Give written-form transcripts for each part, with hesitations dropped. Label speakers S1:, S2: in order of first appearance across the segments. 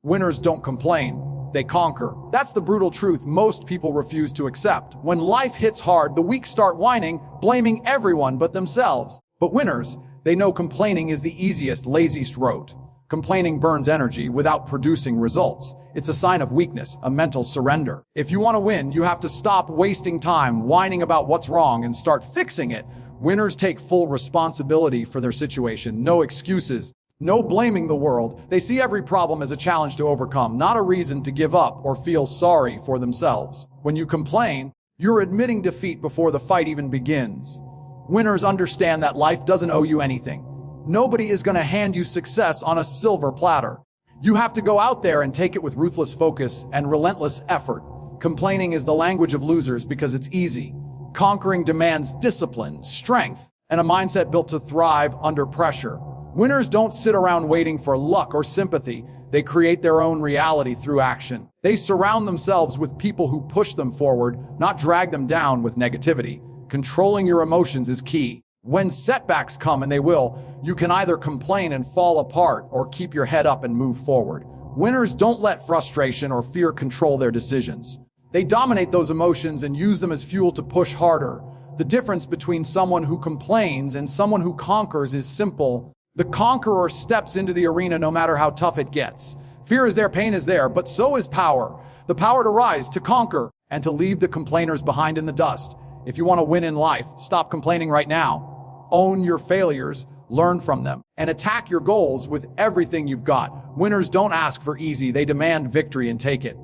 S1: Winners don't complain, they conquer. That's the brutal truth most people refuse to accept. When life hits hard, the weak start whining, blaming everyone but themselves. But winners, they know complaining is the easiest, laziest route. Complaining burns energy without producing results. It's a sign of weakness, a mental surrender. If you want to win, you have to stop wasting time whining about what's wrong and start fixing it. Winners take full responsibility for their situation, no excuses. No blaming the world. They see every problem as a challenge to overcome, not a reason to give up or feel sorry for themselves. When you complain, you're admitting defeat before the fight even begins. Winners understand that life doesn't owe you anything. Nobody is going to hand you success on a silver platter. You have to go out there and take it with ruthless focus and relentless effort. Complaining is the language of losers because it's easy. Conquering demands discipline, strength, and a mindset built to thrive under pressure. Winners don't sit around waiting for luck or sympathy. They create their own reality through action. They surround themselves with people who push them forward, not drag them down with negativity. Controlling your emotions is key. When setbacks come, and they will, you can either complain and fall apart or keep your head up and move forward. Winners don't let frustration or fear control their decisions. They dominate those emotions and use them as fuel to push harder. The difference between someone who complains and someone who conquers is simple. The conqueror steps into the arena no matter how tough it gets. Fear is there, pain is there, but so is power. The power to rise, to conquer, and to leave the complainers behind in the dust. If you want to win in life, stop complaining right now. Own your failures, learn from them, and attack your goals with everything you've got. Winners don't ask for easy, they demand victory and take it.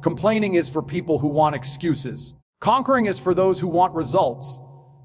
S1: Complaining is for people who want excuses. Conquering is for those who want results.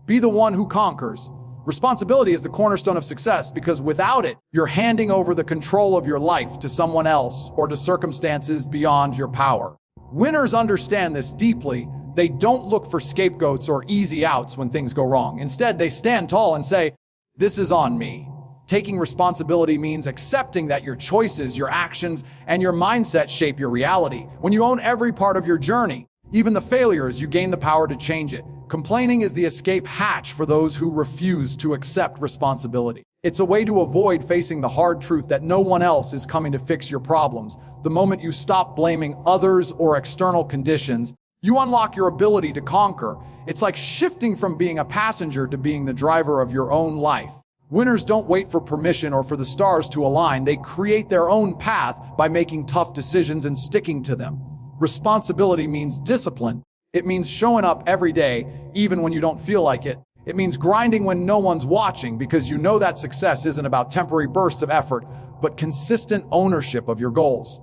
S1: Be the one who conquers. Responsibility is the cornerstone of success because without it, you're handing over the control of your life to someone else or to circumstances beyond your power. Winners understand this deeply. They don't look for scapegoats or easy outs when things go wrong. Instead, they stand tall and say, "This is on me." Taking responsibility means accepting that your choices, your actions, and your mindset shape your reality. When you own every part of your journey, even the failures, you gain the power to change it. Complaining is the escape hatch for those who refuse to accept responsibility. It's a way to avoid facing the hard truth that no one else is coming to fix your problems. The moment you stop blaming others or external conditions, you unlock your ability to conquer. It's like shifting from being a passenger to being the driver of your own life. Winners don't wait for permission or for the stars to align. They create their own path by making tough decisions and sticking to them. Responsibility means discipline. It means showing up every day, even when you don't feel like it. It means grinding when no one's watching because you know that success isn't about temporary bursts of effort, but consistent ownership of your goals.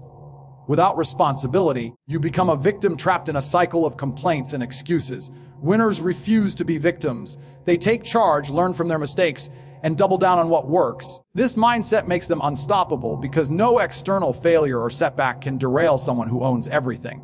S1: Without responsibility, you become a victim trapped in a cycle of complaints and excuses. Winners refuse to be victims. They take charge, learn from their mistakes, and double down on what works. This mindset makes them unstoppable because no external failure or setback can derail someone who owns everything.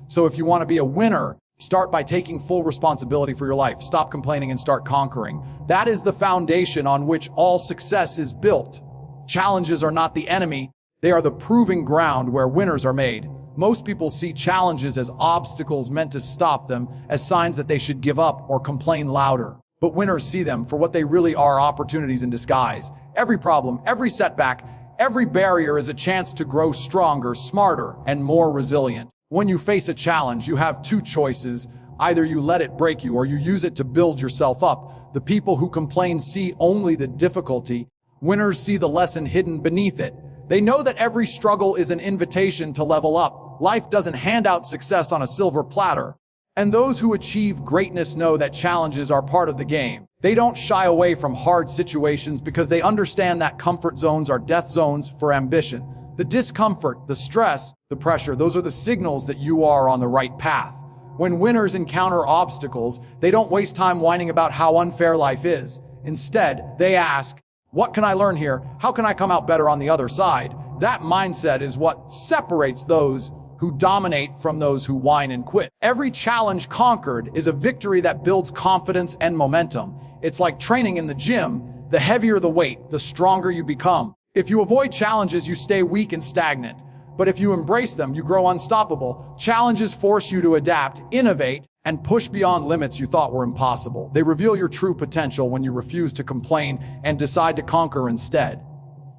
S1: So if you want to be a winner, start by taking full responsibility for your life. Stop complaining and start conquering. That is the foundation on which all success is built. Challenges are not the enemy. They are the proving ground where winners are made. Most people see challenges as obstacles meant to stop them, as signs that they should give up or complain louder. But winners see them for what they really are, opportunities in disguise. Every problem, every setback, every barrier is a chance to grow stronger, smarter, and more resilient. When you face a challenge, you have two choices. Either you let it break you or you use it to build yourself up. The people who complain see only the difficulty. Winners see the lesson hidden beneath it. They know that every struggle is an invitation to level up. Life doesn't hand out success on a silver platter. And those who achieve greatness know that challenges are part of the game. They don't shy away from hard situations because they understand that comfort zones are death zones for ambition. The discomfort, the stress, the pressure, those are the signals that you are on the right path. When winners encounter obstacles, they don't waste time whining about how unfair life is. Instead, they ask, "What can I learn here? How can I come out better on the other side?" That mindset is what separates those who dominate from those who whine and quit. Every challenge conquered is a victory that builds confidence and momentum. It's like training in the gym. The heavier the weight, the stronger you become. If you avoid challenges, you stay weak and stagnant. But if you embrace them, you grow unstoppable. Challenges force you to adapt, innovate, and push beyond limits you thought were impossible. They reveal your true potential when you refuse to complain and decide to conquer instead.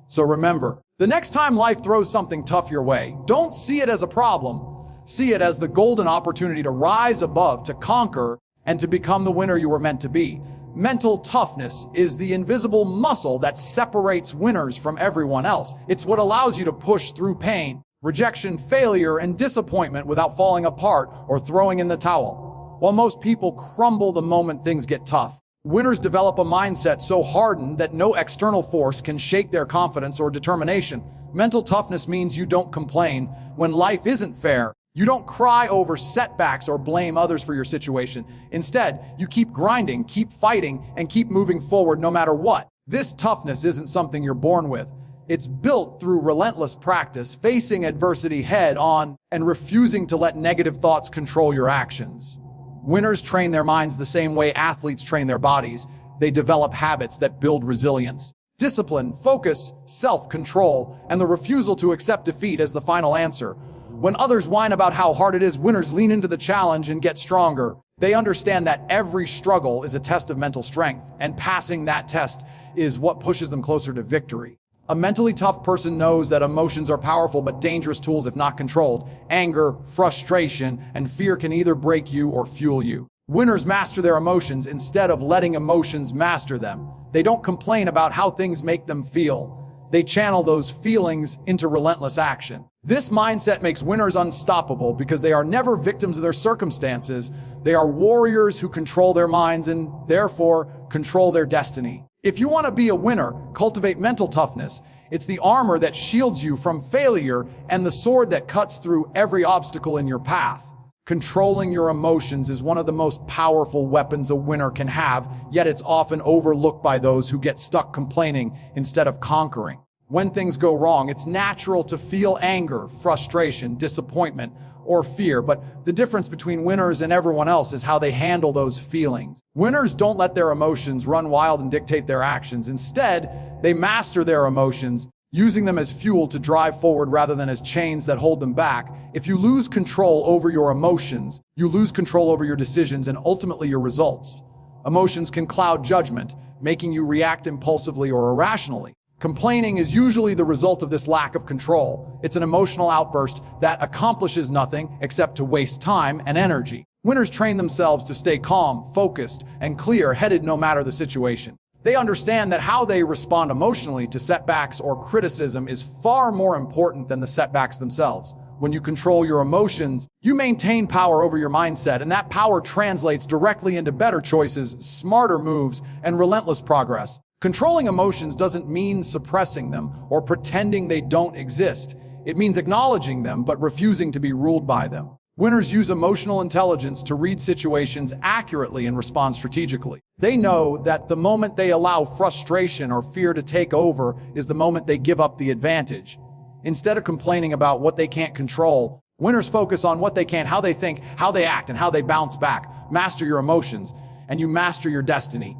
S1: So remember, The next time life throws something tough your way, don't see it as a problem. See it as the golden opportunity to rise above, to conquer, and to become the winner you were meant to be. Mental toughness is the invisible muscle that separates winners from everyone else. It's what allows you to push through pain, rejection, failure, and disappointment without falling apart or throwing in the towel. While most people crumble the moment things get tough, winners develop a mindset so hardened that no external force can shake their confidence or determination. Mental toughness means you don't complain when life isn't fair. You don't cry over setbacks or blame others for your situation. Instead, you keep grinding, keep fighting, and keep moving forward no matter what. This toughness isn't something you're born with. It's built through relentless practice, facing adversity head on, and refusing to let negative thoughts control your actions. Winners train their minds the same way athletes train their bodies. They develop habits that build resilience. Discipline, focus, self-control, and the refusal to accept defeat as the final answer. When others whine about how hard it is, winners lean into the challenge and get stronger. They understand that every struggle is a test of mental strength, and passing that test is what pushes them closer to victory. A mentally tough person knows that emotions are powerful but dangerous tools if not controlled. Anger, frustration, and fear can either break you or fuel you. Winners master their emotions instead of letting emotions master them. They don't complain about how things make them feel. They channel those feelings into relentless action. This mindset makes winners unstoppable because they are never victims of their circumstances. They are warriors who control their minds and therefore control their destiny. If you want to be a winner, cultivate mental toughness. It's the armor that shields you from failure and the sword that cuts through every obstacle in your path. Controlling your emotions is one of the most powerful weapons a winner can have, yet it's often overlooked by those who get stuck complaining instead of conquering. When things go wrong, it's natural to feel anger, frustration, disappointment, or fear, but the difference between winners and everyone else is how they handle those feelings. Winners don't let their emotions run wild and dictate their actions. Instead, they master their emotions, using them as fuel to drive forward rather than as chains that hold them back. If you lose control over your emotions, you lose control over your decisions and ultimately your results. Emotions can cloud judgment, making you react impulsively or irrationally. Complaining is usually the result of this lack of control. It's an emotional outburst that accomplishes nothing except to waste time and energy. Winners train themselves to stay calm, focused, and clear-headed no matter the situation. They understand that how they respond emotionally to setbacks or criticism is far more important than the setbacks themselves. When you control your emotions, you maintain power over your mindset, and that power translates directly into better choices, smarter moves, and relentless progress. Controlling emotions doesn't mean suppressing them or pretending they don't exist. It means acknowledging them but refusing to be ruled by them. Winners use emotional intelligence to read situations accurately and respond strategically. They know that the moment they allow frustration or fear to take over is the moment they give up the advantage. Instead of complaining about what they can't control, winners focus on what they can, how they think, how they act, and how they bounce back. Master your emotions, and you master your destiny.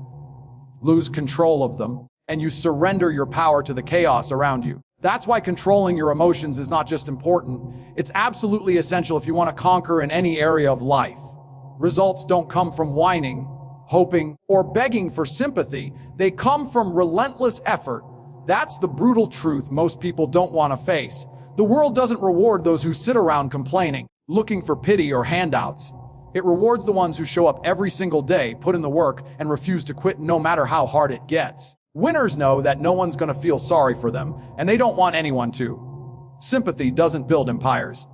S1: Lose control of them, and you surrender your power to the chaos around you. That's why controlling your emotions is not just important, it's absolutely essential if you want to conquer in any area of life. Results don't come from whining, hoping, or begging for sympathy. They come from relentless effort. That's the brutal truth most people don't want to face. The world doesn't reward those who sit around complaining, looking for pity or handouts. It rewards the ones who show up every single day, put in the work, and refuse to quit no matter how hard it gets. Winners know that no one's going to feel sorry for them, and they don't want anyone to. Sympathy doesn't build empires.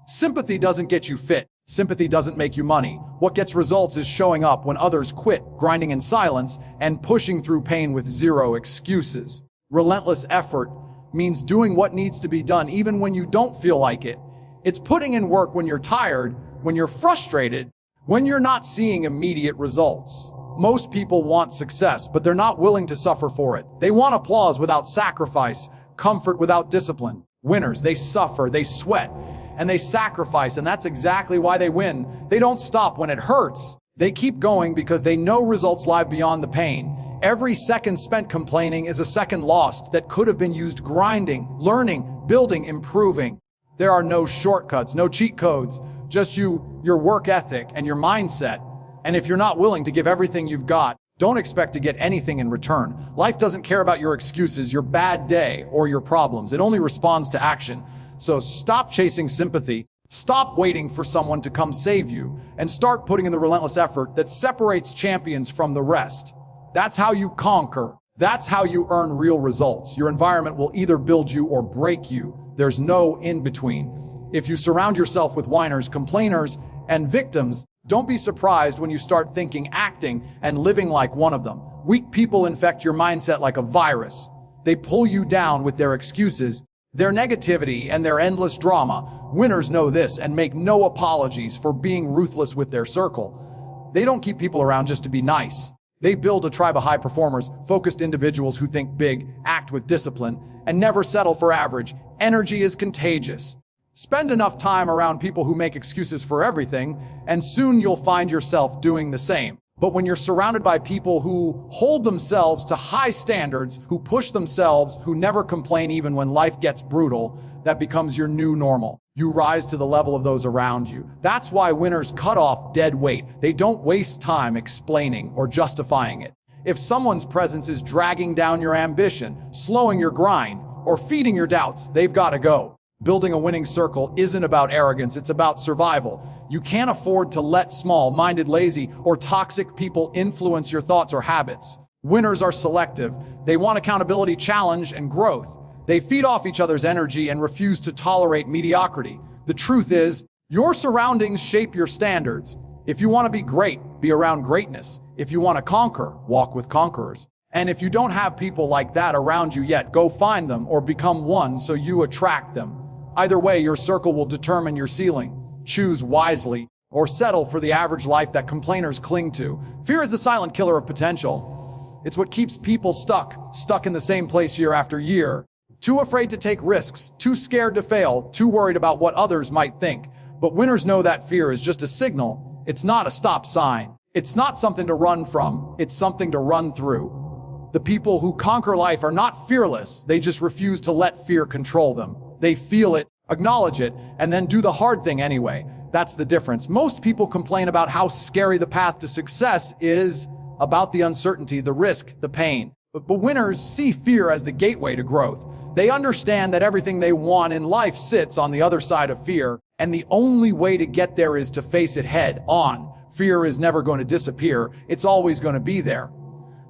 S1: Sympathy doesn't get you fit. Sympathy doesn't make you money. What gets results is showing up when others quit, grinding in silence, and pushing through pain with zero excuses. Relentless effort means doing what needs to be done even when you don't feel like it. It's putting in work when you're tired, when you're frustrated, when you're not seeing immediate results. Most people want success, but they're not willing to suffer for it. They want applause without sacrifice, comfort without discipline. Winners, they suffer, they sweat, and they sacrifice, and that's exactly why they win. They don't stop when it hurts. They keep going because they know results lie beyond the pain. Every second spent complaining is a second lost that could have been used grinding, learning, building, improving. There are no shortcuts, no cheat codes, just you, your work ethic, and your mindset. And if you're not willing to give everything you've got, Don't expect to get anything in return. Life doesn't care about your excuses, your bad day, or your problems. It only responds to action. So stop chasing sympathy, stop waiting for someone to come save you, and start putting in the relentless effort that separates champions from the rest. That's how you conquer. That's how you earn real results. Your environment will either build you or break you. There's no in between. If you surround yourself with whiners, complainers, and victims, don't be surprised when you start thinking, acting, and living like one of them. Weak people infect your mindset like a virus. They pull you down with their excuses, their negativity, and their endless drama. Winners know this and make no apologies for being ruthless with their circle. They don't keep people around just to be nice. They build a tribe of high performers, focused individuals who think big, act with discipline, and never settle for average. Energy is contagious. Spend enough time around people who make excuses for everything, and soon you'll find yourself doing the same. But when you're surrounded by people who hold themselves to high standards, who push themselves, who never complain even when life gets brutal, that becomes your new normal. You rise to the level of those around you. That's why winners cut off dead weight. They don't waste time explaining or justifying it. If someone's presence is dragging down your ambition, slowing your grind, or feeding your doubts, they've got to go. Building a winning circle isn't about arrogance, it's about survival. You can't afford to let small-minded, lazy, or toxic people influence your thoughts or habits. Winners are selective. They want accountability, challenge, and growth. They feed off each other's energy and refuse to tolerate mediocrity. The truth is, your surroundings shape your standards. If you want to be great, be around greatness. If you want to conquer, walk with conquerors. And if you don't have people like that around you yet, go find them or become one so you attract them. Either way, your circle will determine your ceiling. Choose wisely or settle for the average life that complainers cling to. Fear is the silent killer of potential. It's what keeps people stuck in the same place year after year. Too afraid to take risks, too scared to fail, too worried about what others might think. But winners know that fear is just a signal. It's not a stop sign. It's not something to run from. It's something to run through. The people who conquer life are not fearless. They just refuse to let fear control them. They feel it, acknowledge it, and then do the hard thing anyway. That's the difference. Most people complain about how scary the path to success is, about the uncertainty, the risk, the pain. But winners see fear as the gateway to growth. They understand that everything they want in life sits on the other side of fear, and the only way to get there is to face it head on. Fear is never going to disappear. It's always going to be there.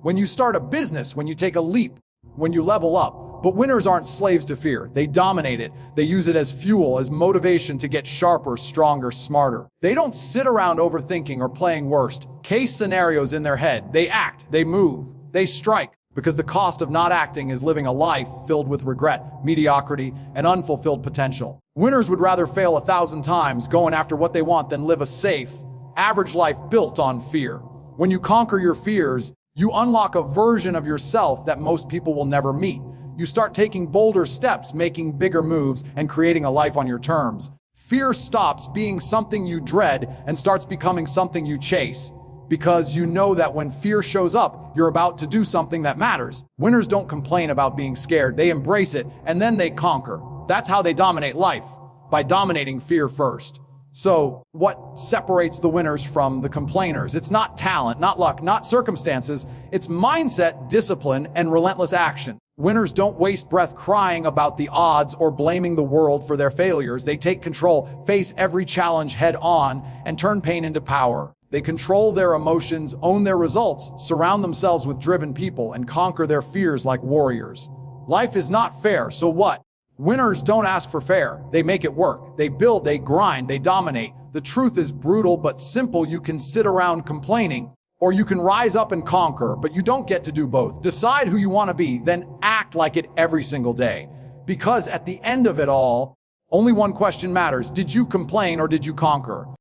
S1: When you start a business, when you take a leap, when you level up. But winners aren't slaves to fear. They dominate it. They use it as fuel, as motivation to get sharper, stronger, smarter. They don't sit around overthinking or playing worst case scenarios in their head. They act, they move, they strike. Because the cost of not acting is living a life filled with regret, mediocrity, and unfulfilled potential. Winners would rather fail 1,000 times going after what they want than live a safe, average life built on fear. When you conquer your fears, you unlock a version of yourself that most people will never meet. You start taking bolder steps, making bigger moves, and creating a life on your terms. Fear stops being something you dread and starts becoming something you chase. Because you know that when fear shows up, you're about to do something that matters. Winners don't complain about being scared. They embrace it, and then they conquer. That's how they dominate life, by dominating fear first. So, what separates the winners from the complainers? It's not talent, not luck, not circumstances. It's mindset, discipline, and relentless action. Winners don't waste breath crying about the odds or blaming the world for their failures. They take control, face every challenge head on, and turn pain into power. They control their emotions, own their results, surround themselves with driven people, and conquer their fears like warriors. Life is not fair, so what? Winners don't ask for fair. They make it work. They build, they grind, they dominate. The truth is brutal but simple. You can sit around complaining, or you can rise up and conquer, but you don't get to do both. Decide who you want to be, then act like it every single day. Because at the end of it all, only one question matters. Did you complain or did you conquer?